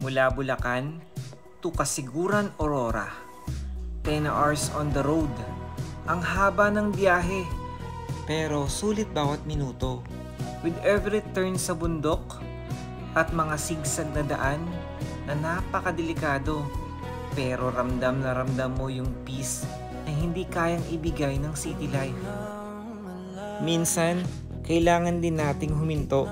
Mula Bulacan to Kasiguran, Aurora. 10 hours on the road. Ang haba ng biyahe. Pero sulit bawat minuto. With every turn sa bundok at mga sigsag na daan na napakadelikado. Pero ramdam na ramdam mo yung peace na hindi kayang ibigay ng city life. Minsan, kailangan din nating huminto.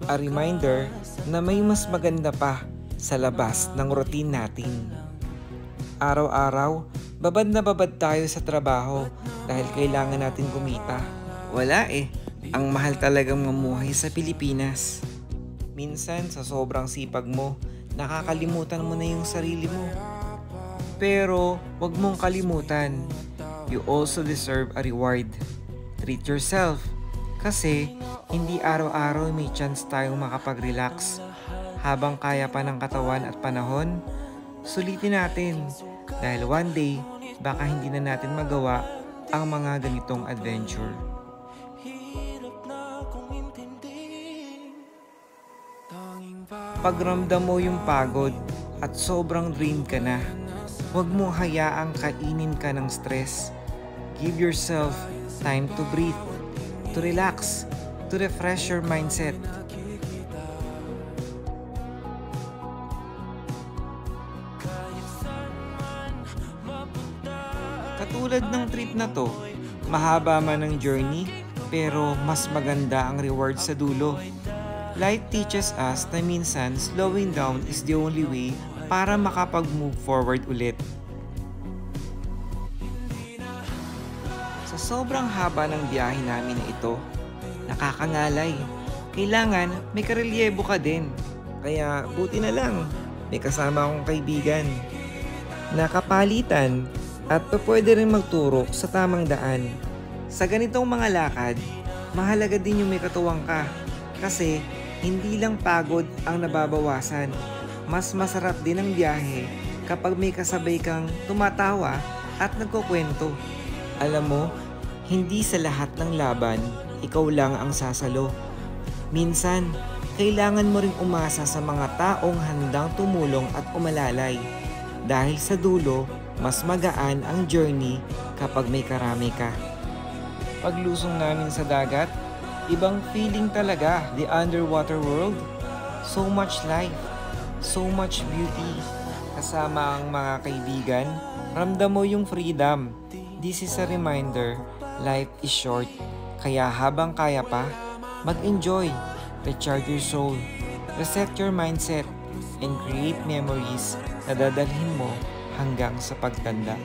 A reminder na may mas maganda pa sa labas ng routine natin. Araw-araw, babad na babad tayo sa trabaho dahil kailangan natin kumita. Wala ang mahal talagang mamuhay sa Pilipinas. Minsan sa sobrang sipag mo, nakakalimutan mo na yung sarili mo. Pero wag mong kalimutan, you also deserve a reward. Treat yourself. Kasi hindi araw-araw may chance tayong makapag-relax. Habang kaya pa ng katawan at panahon, sulitin natin. Dahil one day, baka hindi na natin magawa ang mga ganitong adventure. Pagramdam mo yung pagod at sobrang drained ka na, huwag mo hayaang kainin ka ng stress. Give yourself time to breathe, to relax, to refresh your mindset. Katulad ng trip na to, mahaba man ang journey, pero mas maganda ang reward sa dulo. Life teaches us na minsan slowing down is the only way para makapag-move forward ulit. Sa sobrang haba ng biyahe namin na ito, nakakangalay. Kailangan may karelyebo ka din. Kaya buti na lang, may kasama akong kaibigan. Nakapalitan at pwede rin magturo sa tamang daan. Sa ganitong mga lakad, mahalaga din yung may katuwang ka. Kasi hindi lang pagod ang nababawasan. Mas masarap din ang biyahe kapag may kasabay kang tumatawa at nagkukwento. Alam mo, hindi sa lahat ng laban, ikaw lang ang sasalo. Minsan, kailangan mo ring umasa sa mga taong handang tumulong at umalalay. Dahil sa dulo, mas magaan ang journey kapag may karami ka. Paglusong namin sa dagat, ibang feeling talaga, the underwater world. So much life, so much beauty. Kasama ang mga kaibigan, ramdam mo yung freedom. This is a reminder, life is short. Kaya habang kaya pa, mag-enjoy, recharge your soul, reset your mindset, and create memories na dadalhin mo hanggang sa pagtanda.